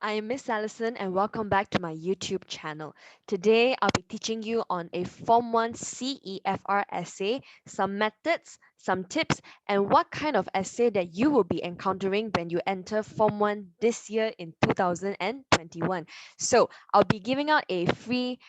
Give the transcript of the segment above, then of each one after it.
I'm Miss Allison and welcome back to my YouTube channel. Today I'll be teaching you on a Form 1 CEFR essay, some methods, some tips, and what kind of essay that you will be encountering when you enter Form 1 this year in 2021. So I'll be giving out a free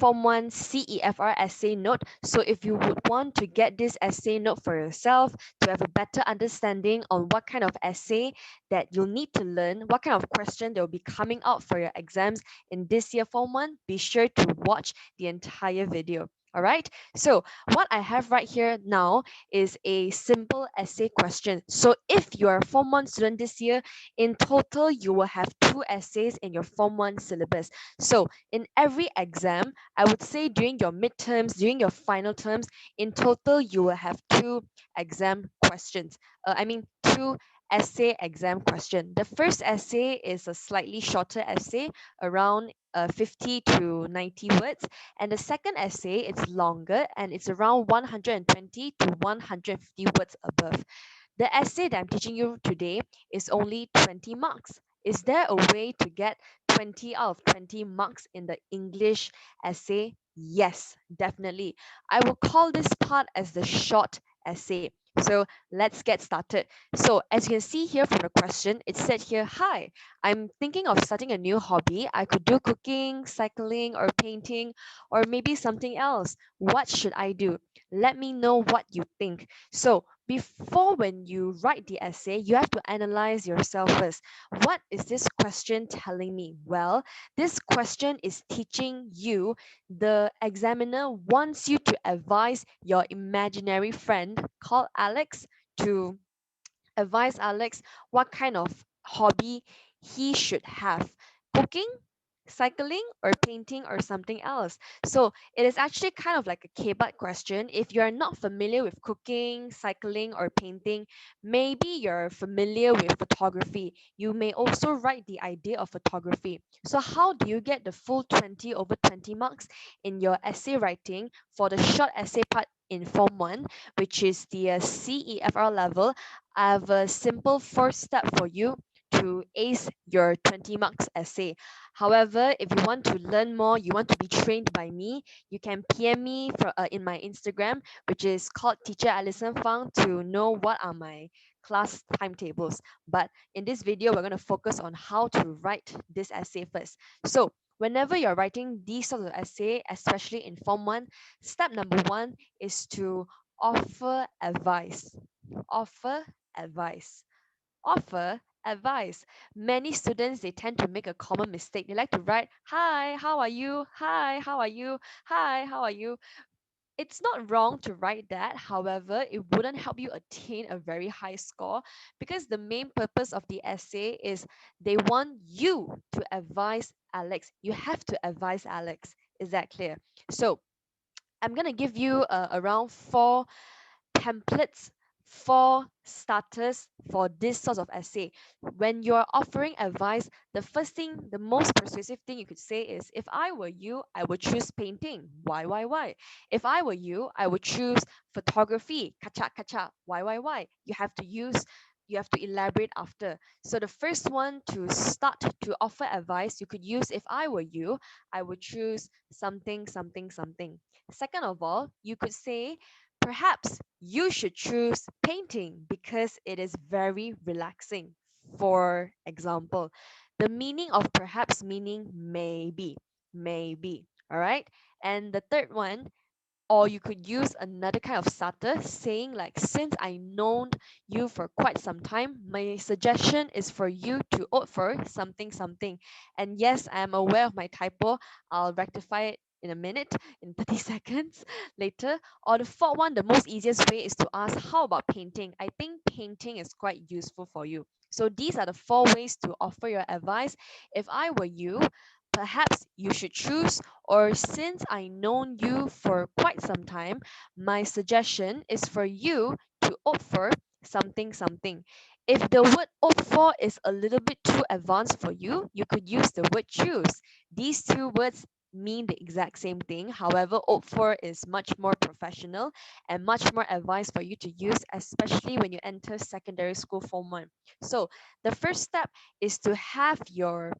Form 1 CEFR essay note. So if you would want to get this essay note for yourself to have a better understanding on what kind of essay that you'll need to learn, what kind of question that will be coming out for your exams in this year Form 1, be sure to watch the entire video. All right, so what I have right here now is a simple essay question. So if you are a Form 1 student this year, in total, you will have 2 essays in your Form 1 syllabus. So in every exam, I would say during your midterms, during your final terms, in total, you will have 2 exam questions. Two essay exam question. The first essay is a slightly shorter essay, around 50 to 90 words. And the second essay, it's longer and it's around 120 to 150 words above. The essay that I'm teaching you today is only 20 marks. Is there a way to get 20 out of 20 marks in the English essay? Yes, definitely. I will call this part as the short essay. So let's get started. So as you can see here from the question, it said here, hi, I'm thinking of starting a new hobby. I could do cooking, cycling, or painting, or maybe something else. What should I do? Let me know what you think. So before when you write the essay, you have to analyze yourself first. What is this question telling me? Well, this question is teaching you, the examiner wants you to advise your imaginary friend called Alex to advise Alex what kind of hobby he should have. Cooking, cycling, or painting, or something else. So it is actually kind of like a K-BUT question. If you're not familiar with cooking, cycling, or painting, maybe you're familiar with photography. You may also write the idea of photography. So how do you get the full 20 over 20 marks in your essay writing for the short essay part in Form 1, which is the CEFR level? I have a simple first step for you to ace your 20 marks essay. However, if you want to learn more, you want to be trained by me, you can PM me in my Instagram, which is called Teacher Alison Fang, to know what are my class timetables. But in this video, we're going to focus on how to write this essay first. So whenever you're writing these sorts of essay, especially in Form 1, step number 1 is to offer advice. Offer advice. Offer advice. Many students, they tend to make a common mistake. They like to write, hi, how are you? Hi, how are you? Hi, how are you? It's not wrong to write that. However, it wouldn't help you attain a very high score, because the main purpose of the essay is they want you to advise Alex. You have to advise Alex. Is that clear? So I'm going to give you around 4 templates, 4 starters for this sort of essay. When you're offering advice, the first thing, the most persuasive thing you could say is, if I were you, I would choose painting. Why? If I were you, I would choose photography. Kacha, kacha. Why? You have to elaborate after. So the first one to start to offer advice, you could use, if I were you, I would choose something, something, something. Second of all, you could say, perhaps you should choose painting because it is very relaxing. For example, the meaning of perhaps meaning maybe, maybe. All right. And the third one, or you could use another kind of starter saying, like, since I known you for quite some time, my suggestion is for you to opt for something something. And yes, I am aware of my typo. I'll rectify it in a minute, in 30 seconds later. Or the fourth one, the most easiest way is to ask, how about painting? I think painting is quite useful for you. So these are the 4 ways to offer your advice. If I were you, perhaps you should choose, or since I known you for quite some time, my suggestion is for you to opt for something something. If the word opt for is a little bit too advanced for you, you could use the word choose. These 2 words mean the exact same thing. However, OPT4 is much more professional and much more advised for you to use, especially when you enter secondary school Form 1. So the first step is to have your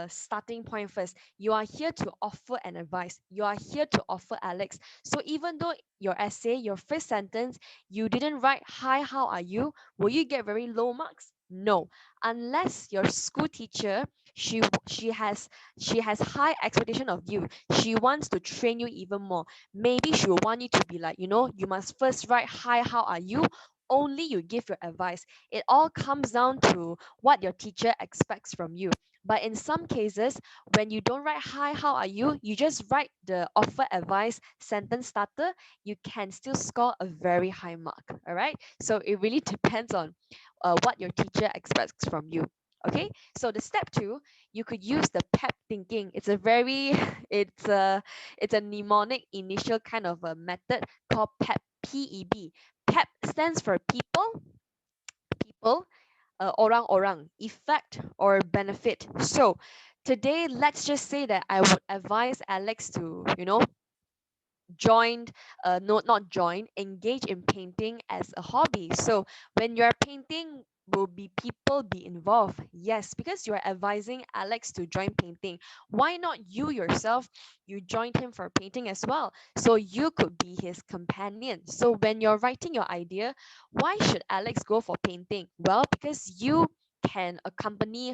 starting point first. You are here to offer an advice. You are here to offer Alex. So even though your essay, your first sentence, you didn't write, "Hi, how are you?" Will you get very low marks? No, unless your school teacher, she she has she has high expectation of you. She wants to train you even more. Maybe she will want you to be like, you must first write, "Hi, how are you?" Only you give your advice. It all comes down to what your teacher expects from you. But in some cases, when you don't write, "Hi, how are you?" you just write the offer advice sentence starter, you can still score a very high mark. All right. So it really depends on what your teacher expects from you. Okay. So the step two, you could use the PEP thinking. It's a very, it's a mnemonic initial kind of a method called PEP. PEB. PEP stands for people, orang-orang, effect or benefit. So today, let's just say that I would advise Alex to, joined no not join engage in painting as a hobby. So when you're painting, will be people be involved? Yes, because you're advising Alex to join painting. Why not you yourself, you joined him for painting as well, so you could be his companion? So when you're writing your idea, why should Alex go for painting? Well, because you can accompany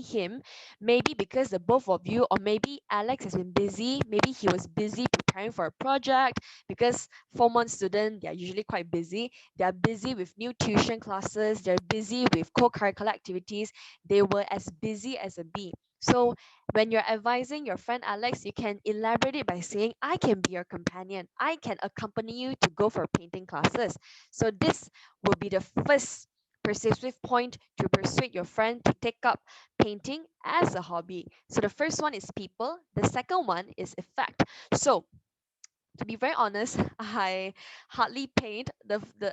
him. Maybe because the both of you, or maybe Alex has been busy, maybe he was busy preparing for a project, because Form 1 students, they are usually quite busy. They are busy with new tuition classes, they're busy with co-curricular activities, they were as busy as a bee. So when you're advising your friend Alex, you can elaborate it by saying, "I can be your companion, I can accompany you to go for painting classes." So this will be the first persuasive point to persuade your friend to take up painting as a hobby. So the first one is people, the second one is effect. So to be very honest, I hardly paint.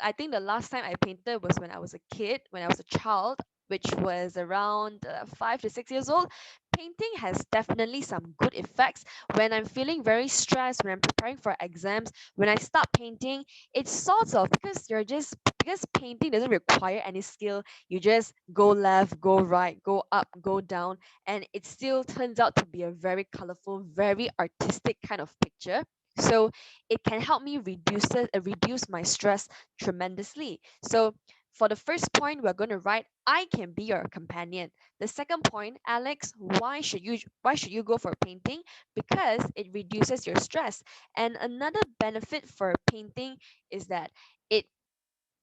I think the last time I painted was when I was a kid, when I was a child, which was around 5 to 6 years old. Painting has definitely some good effects. When I'm feeling very stressed, when I'm preparing for exams, when I start painting, it's sort of because painting doesn't require any skill. You just go left, go right, go up, go down, and it still turns out to be a very colorful, very artistic kind of picture. So it can help me reduce my stress tremendously. So for the first point, we're going to write, "I can be your companion." The second point, Alex, why should you go for painting? Because it reduces your stress. And another benefit for painting is that it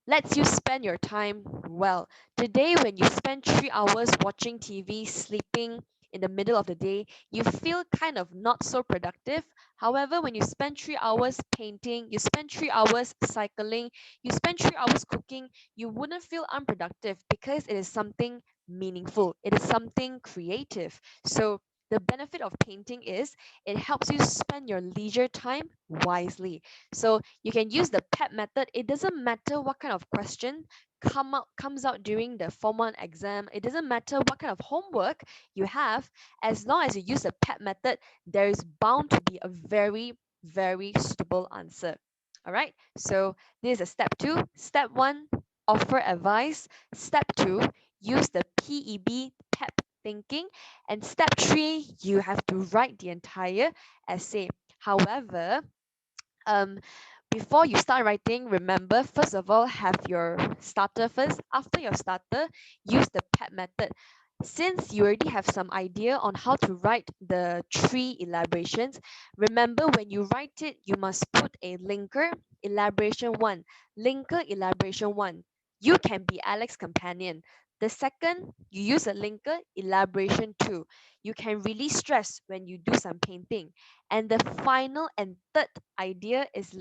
lets you spend your time well. Today, when you spend 3 hours watching TV, sleeping in the middle of the day, you feel kind of not so productive. However, when you spend 3 hours painting, you spend 3 hours cycling, you spend 3 hours cooking, you wouldn't feel unproductive because it is something meaningful, it is something creative. So, the benefit of painting is it helps you spend your leisure time wisely. So you can use the PEP method. It doesn't matter what kind of question comes out during the Form 1 exam. It doesn't matter what kind of homework you have. As long as you use the PEP method, there is bound to be a very, very suitable answer. All right. So this is a step two. Step one, offer advice. Step two, use the PEP thinking. And step three, you have to write the entire essay. However, um, before you start writing, remember, first of all, have your starter first. After your starter, use the PEP method. Since you already have some idea on how to write the three elaborations, remember, when you write it, you must put a linker, elaboration one, linker, elaboration one. You can be Alex's companion. The second, you use a linker, elaboration two. You can release stress when you do some painting. And the final and third idea is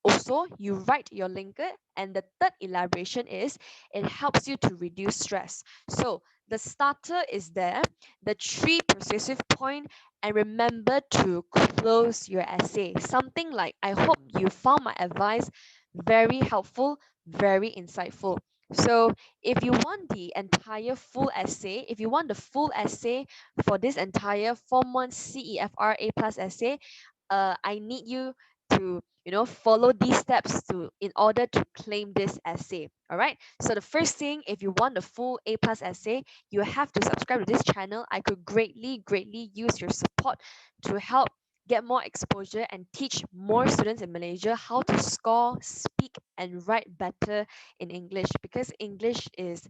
also you write your linker, and the third elaboration is it helps you to reduce stress. So the starter is there, the three persuasive point, and remember to close your essay. Something like, I hope you found my advice very helpful, very insightful. So if you want the entire full essay, if you want the full essay for this entire Form 1 CEFR A plus essay, I need you to follow these steps to in order to claim this essay. All right. So the first thing, if you want the full A plus essay, you have to subscribe to this channel. I could greatly use your support to help get more exposure and teach more students in Malaysia how to score, speak, and write better in English, because English is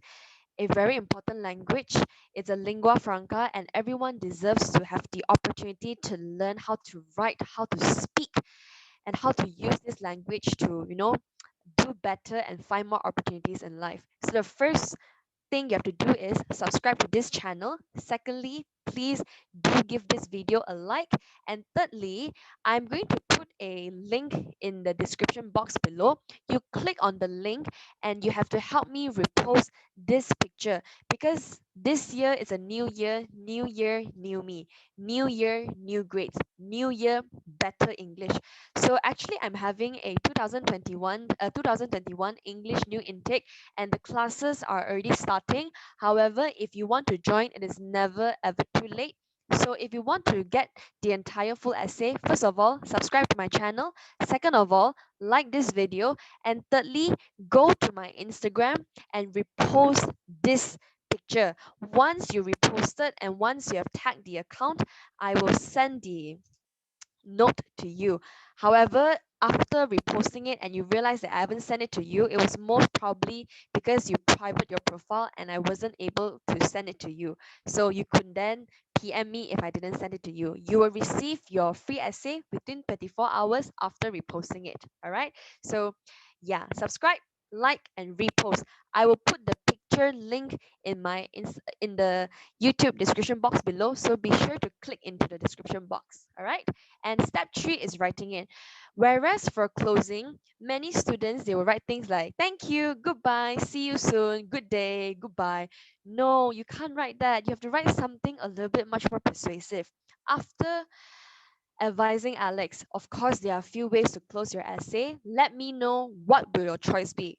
a very important language. It's a lingua franca, and everyone deserves to have the opportunity to learn how to write, how to speak, and how to use this language to, do better and find more opportunities in life. So the first thing you have to do is subscribe to this channel. Secondly, please do give this video a like. And thirdly, I'm going to put a link in the description box below. You click on the link and you have to help me repost this picture, because this year is a new year, new me, new year, new grades, new year, better English. So actually, I'm having a 2021 English new intake, and the classes are already starting. However, if you want to join, it is never ever too late. So if you want to get the entire full essay, first of all, subscribe to my channel. Second of all, like this video. And thirdly, go to my Instagram and repost this picture. Once you repost it and once you have tagged the account, I will send the note to you. However, after reposting it and you realize that I haven't sent it to you, it was most probably because you private your profile and I wasn't able to send it to you. So you could then PM me if I didn't send it to you. You will receive your free essay within 24 hours after reposting it. All right. So yeah, subscribe, like, and repost. I will put the picture link in the YouTube description box below. So be sure to click into the description box. All right. And step 3 is writing it. Whereas for closing, many students, they will write things like thank you, goodbye, see you soon, good day, goodbye. No, you can't write that. You have to write something a little bit much more persuasive. After advising Alex, of course, there are a few ways to close your essay. Let me know, what will your choice be.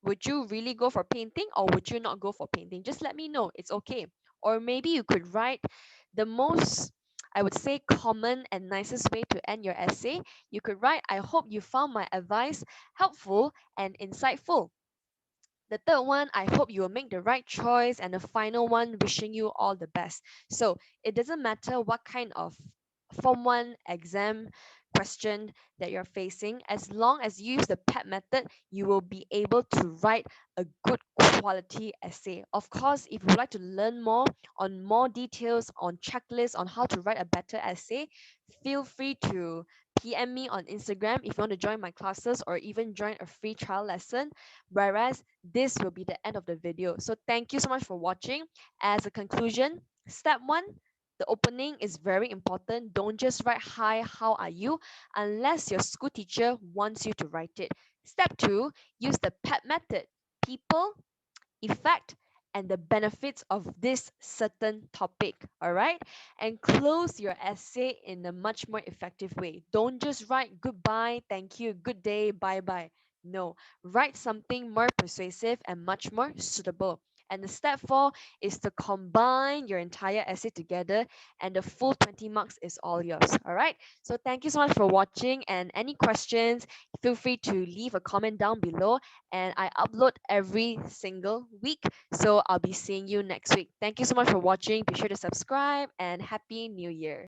Would you really go for painting or would you not go for painting? Just let me know. It's okay. Or maybe you could write the most, I would say, common and nicest way to end your essay. You could write, I hope you found my advice helpful and insightful. The third one, I hope you will make the right choice. And the final one, wishing you all the best. So it doesn't matter what kind of Form 1 exam question that you're facing, as long as you use the PEP method, you will be able to write a good quality essay. Of course, if you would like to learn more on more details, on checklists on how to write a better essay, feel free to PM me on Instagram if you want to join my classes or even join a free trial lesson. Whereas this will be the end of the video. So thank you so much for watching. As a conclusion, step 1, the opening is very important. Don't just write hi, how are you, unless your school teacher wants you to write it. Step 2, use the PEP method. People, effect, and the benefits of this certain topic. All right. And close your essay in a much more effective way. Don't just write goodbye, thank you, good day, bye bye. No, write something more persuasive and much more suitable. And the step 4 is to combine your entire essay together, and the full 20 marks is all yours. All right. So thank you so much for watching. And any questions, feel free to leave a comment down below. And I upload every single week. So I'll be seeing you next week. Thank you so much for watching. Be sure to subscribe and Happy New Year.